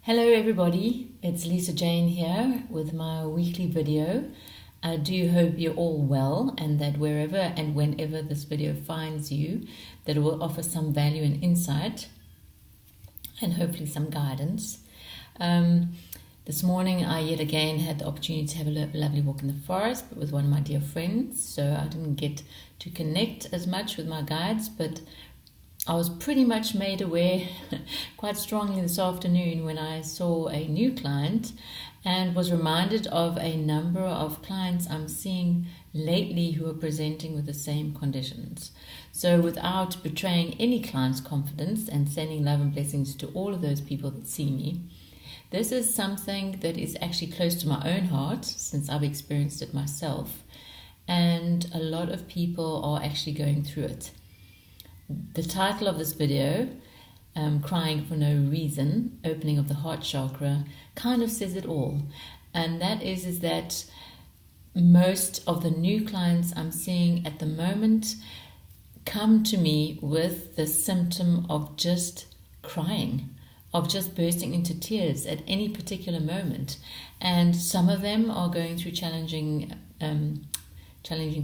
Hello everybody, it's Lisa Jane here with my weekly video. I do hope you're all well and that wherever and whenever this video finds you, that it will offer some value and insight and hopefully some guidance. This morning I yet again had the opportunity to have a lovely walk in the forest but with one of my dear friends, so I didn't get to connect as much with my guides, but I was pretty much made aware quite strongly this afternoon when I saw a new client and was reminded of a number of clients I'm seeing lately who are presenting with the same conditions. So without betraying any client's confidence and sending love and blessings to all of those people that see me, this is something that is actually close to my own heart since I've experienced it myself, and a lot of people are actually going through it. The title of this video, Crying for No Reason, Opening of the Heart Chakra, kind of says it all. And that is that most of the new clients I'm seeing at the moment come to me with the symptom of just crying, of just bursting into tears at any particular moment. And some of them are going through challenging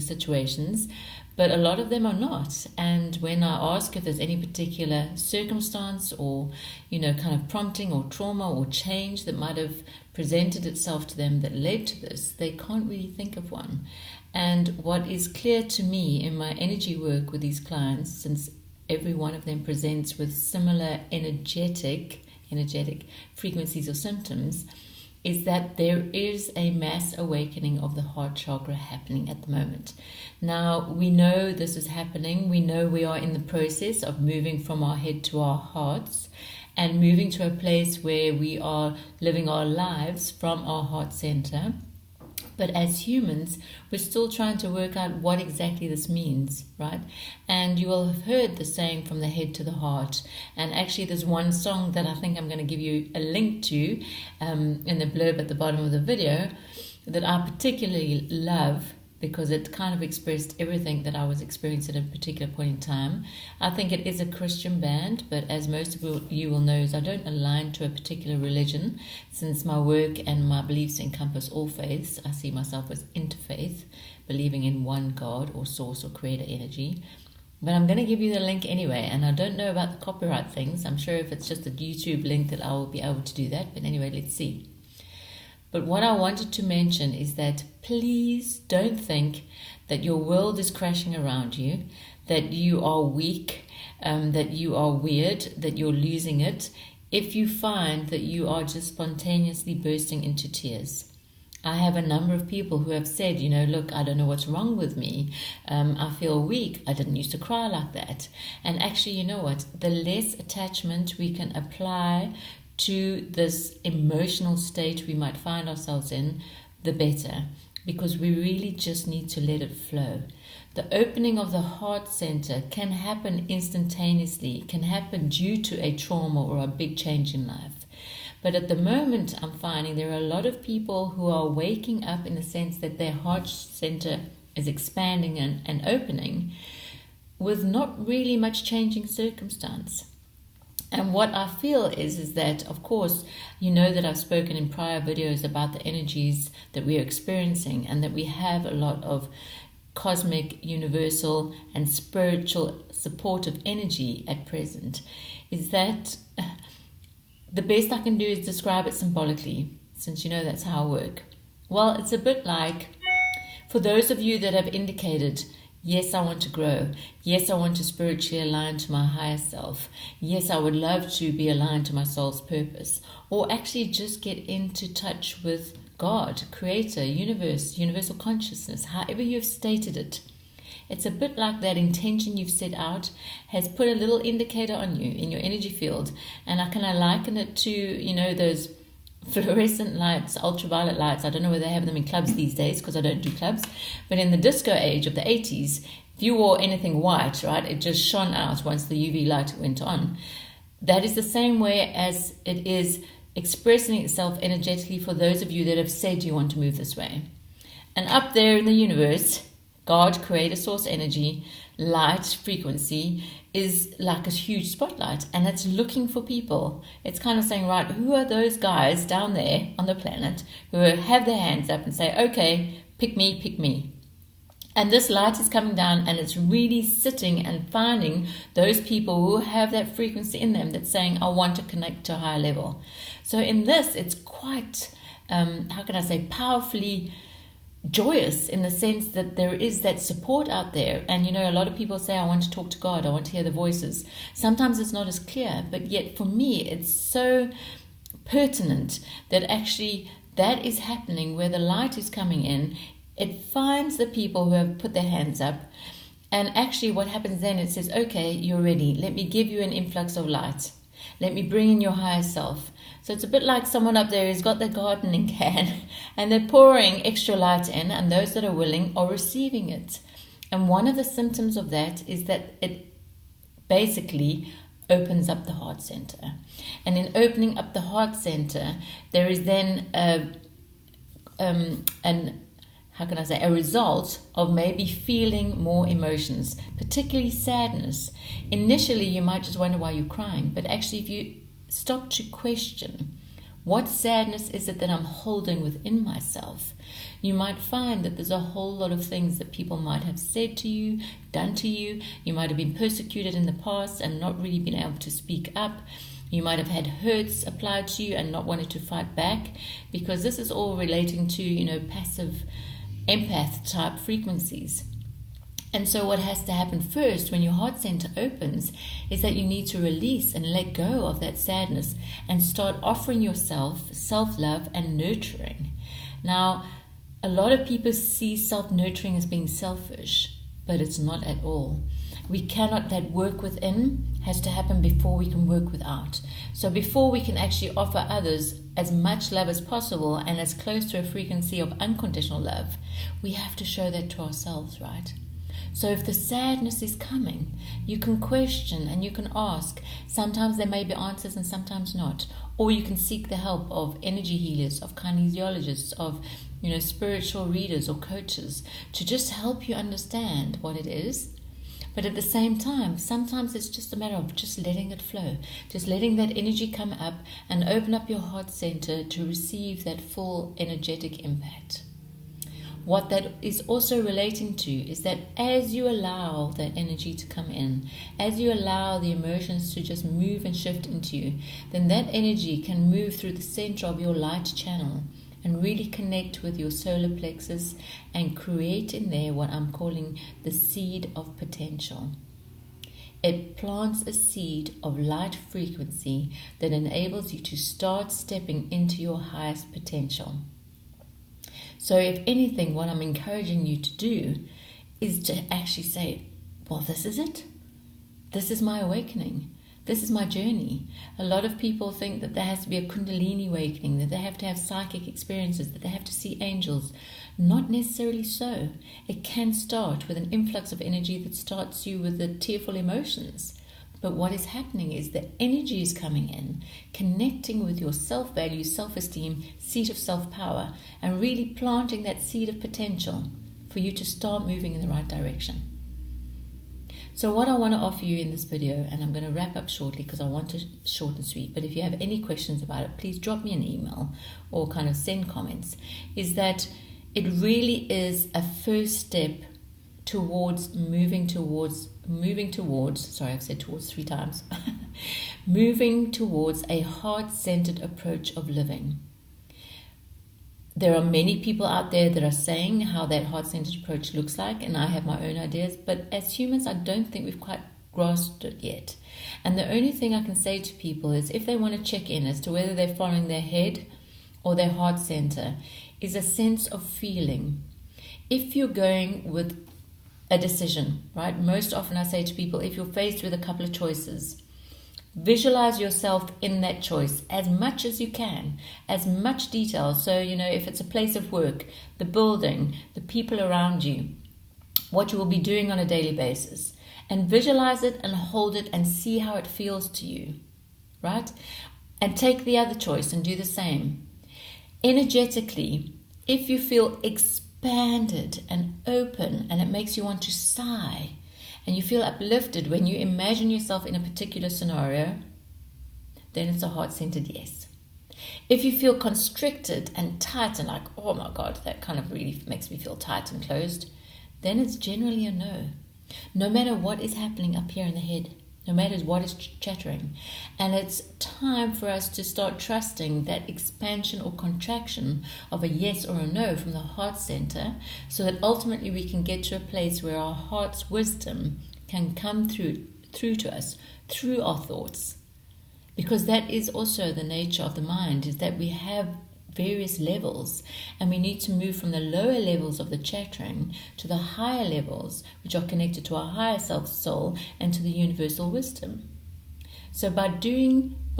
situations, but a lot of them are not. And when I ask if there's any particular circumstance or, kind of prompting or trauma or change that might have presented itself to them that led to this, they can't really think of one. And what is clear to me in my energy work with these clients, since every one of them presents with similar energetic frequencies or symptoms, is that there is a mass awakening of the heart chakra happening at the moment. Now, we know this is happening. We know we are in the process of moving from our head to our hearts and moving to a place where we are living our lives from our heart center. But as humans, we're still trying to work out what exactly this means, right? And you will have heard the saying from the head to the heart. And actually, there's one song that I think I'm going to give you a link to in the blurb at the bottom of the video that I particularly love, because it kind of expressed everything that I was experiencing at a particular point in time. I think it is a Christian band, but as most of you will know, I don't align to a particular religion, since my work and my beliefs encompass all faiths. I see myself as interfaith, believing in one God or source or creator energy. But I'm going to give you the link anyway, and I don't know about the copyright things. I'm sure if it's just a YouTube link that I will be able to do that, but anyway, let's see. But what I wanted to mention is that please don't think that your world is crashing around you, that you are weak, that you are weird, that you're losing it, if you find that you are just spontaneously bursting into tears. I have a number of people who have said, look, I don't know what's wrong with me. I feel weak. I didn't used to cry like that. And actually, you know what? The less attachment we can apply to this emotional state we might find ourselves in, the better, because we really just need to let it flow. The opening of the heart center can happen instantaneously, can happen due to a trauma or a big change in life. But at the moment, I'm finding there are a lot of people who are waking up in the sense that their heart center is expanding and opening with not really much changing circumstance. And what I feel is that, of course, that I've spoken in prior videos about the energies that we are experiencing, and that we have a lot of cosmic, universal, and spiritual supportive energy at present, is that the best I can do is describe it symbolically, since that's how I work. Well, it's a bit like, for those of you that have indicated, yes, I want to grow. Yes, I want to spiritually align to my higher self. Yes, I would love to be aligned to my soul's purpose. Or actually just get into touch with God, Creator, Universe, Universal Consciousness, however you've stated it. It's a bit like that intention you've set out has put a little indicator on you in your energy field. And I kind of liken it to, those fluorescent lights, ultraviolet lights. I don't know whether they have them in clubs these days, because I don't do clubs. But in the disco age of the 80s, if you wore anything white, right, it just shone out once the UV light went on. That is the same way as it is expressing itself energetically for those of you that have said you want to move this way. And up there in the universe, God, creator, source energy, light frequency is like a huge spotlight, and it's looking for people. It's kind of saying, right, who are those guys down there on the planet who have their hands up and say, okay, pick me, pick me. And this light is coming down, and it's really sitting and finding those people who have that frequency in them that's saying, I want to connect to a higher level. So in this, it's quite, how can I say, powerfully joyous, in the sense that there is that support out there. And a lot of people say, I want to talk to God, I want to hear the voices. Sometimes it's not as clear, but yet for me it's so pertinent that actually that is happening where the light is coming in. It finds the people who have put their hands up, and actually what happens then, it says, okay, you're ready, let me give you an influx of light, let me bring in your higher self. So it's a bit like someone up there who's got the gardening can and they're pouring extra light in, and those that are willing are receiving it. And one of the symptoms of that is that it basically opens up the heart center. And in opening up the heart center, there is then a result of maybe feeling more emotions, particularly sadness. Initially, you might just wonder why you're crying, but actually if you stop to question, what sadness is it that I'm holding within myself, you might find that there's a whole lot of things that people might have said to you, done to you. You might have been persecuted in the past and not really been able to speak up. You might have had hurts applied to you and not wanted to fight back, because this is all relating to, passive empath type frequencies. And so what has to happen first when your heart center opens is that you need to release and let go of that sadness and start offering yourself self-love and nurturing. Now, a lot of people see self-nurturing as being selfish, but it's not at all. That work within has to happen before we can work without. So before we can actually offer others as much love as possible and as close to a frequency of unconditional love, we have to show that to ourselves, right? So if the sadness is coming, you can question and you can ask. Sometimes there may be answers and sometimes not. Or you can seek the help of energy healers, of kinesiologists, of spiritual readers or coaches to just help you understand what it is. But at the same time, sometimes it's just a matter of just letting it flow, just letting that energy come up and open up your heart center to receive that full energetic impact. What that is also relating to is that as you allow that energy to come in, as you allow the emotions to just move and shift into you, then that energy can move through the center of your light channel and really connect with your solar plexus and create in there what I'm calling the seed of potential. It plants a seed of light frequency that enables you to start stepping into your highest potential. So if anything, what I'm encouraging you to do is to actually say, well, this is it. This is my awakening. This is my journey. A lot of people think that there has to be a Kundalini awakening, that they have to have psychic experiences, that they have to see angels. Not necessarily so. It can start with an influx of energy that starts you with the tearful emotions. But what is happening is the energy is coming in, connecting with your self-value, self-esteem, seat of self-power, and really planting that seed of potential for you to start moving in the right direction. So what I want to offer you in this video, and I'm going to wrap up shortly because I want to short and sweet, but if you have any questions about it, please drop me an email or kind of send comments, is that it really is a first step towards moving towards, sorry, I've said towards 3 times, moving towards a heart-centered approach of living. There are many people out there that are saying how that heart-centered approach looks like, and I have my own ideas, but as humans, I don't think we've quite grasped it yet. And the only thing I can say to people is if they want to check in as to whether they're following their head or their heart center, is a sense of feeling. If you're going with a decision, right? Most often I say to people, if you're faced with a couple of choices, visualize yourself in that choice as much as you can, as much detail. So, if it's a place of work, the building, the people around you, what you will be doing on a daily basis, and visualize it and hold it and see how it feels to you, right? And take the other choice and do the same. Energetically, if you feel expanded and open and it makes you want to sigh, and you feel uplifted when you imagine yourself in a particular scenario, then it's a heart-centered yes. If you feel constricted and tight and like, oh my God, that kind of really makes me feel tight and closed, then it's generally a no. No matter what is happening up here in the head, no matter what is chattering. And it's time for us to start trusting that expansion or contraction of a yes or a no from the heart center, so that ultimately we can get to a place where our heart's wisdom can come through to us, through our thoughts. Because that is also the nature of the mind, is that we have various levels, and we need to move from the lower levels of the chattering to the higher levels, which are connected to our higher self soul and to the universal wisdom. So by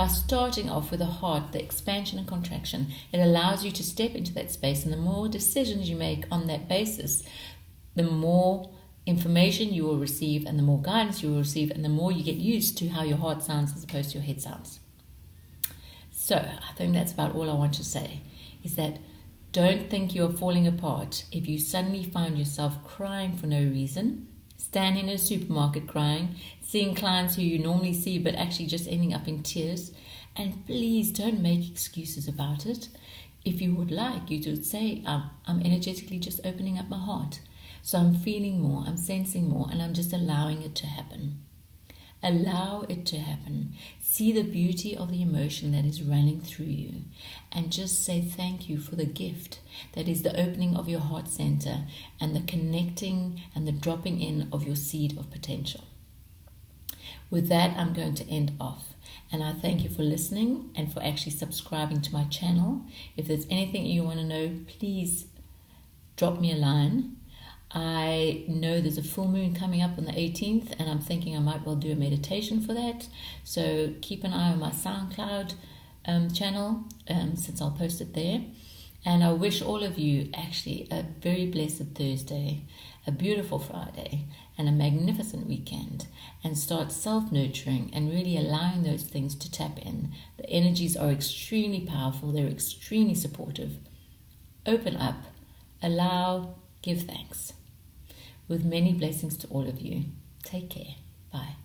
starting off with the heart, the expansion and contraction, it allows you to step into that space, and the more decisions you make on that basis, the more information you will receive and the more guidance you will receive, and the more you get used to how your heart sounds as opposed to your head sounds. So I think that's about all I want to say, is that don't think you're falling apart if you suddenly find yourself crying for no reason, standing in a supermarket crying, seeing clients who you normally see but actually just ending up in tears. And please don't make excuses about it. If you would like, you would say, I'm energetically just opening up my heart. So I'm feeling more, I'm sensing more, and I'm just allowing it to happen. Allow it to happen. See the beauty of the emotion that is running through you, and just say thank you for the gift that is the opening of your heart center and the connecting and the dropping in of your seed of potential. With that, I'm going to end off, and I thank you for listening and for actually subscribing to my channel. If there's anything you want to know, please drop me a line. I know there's a full moon coming up on the 18th, and I'm thinking I might well do a meditation for that. So keep an eye on my SoundCloud channel, since I'll post it there. And I wish all of you actually a very blessed Thursday, a beautiful Friday, and a magnificent weekend. And start self-nurturing and really allowing those things to tap in. The energies are extremely powerful. They're extremely supportive. Open up, allow, give thanks. With many blessings to all of you. Take care. Bye.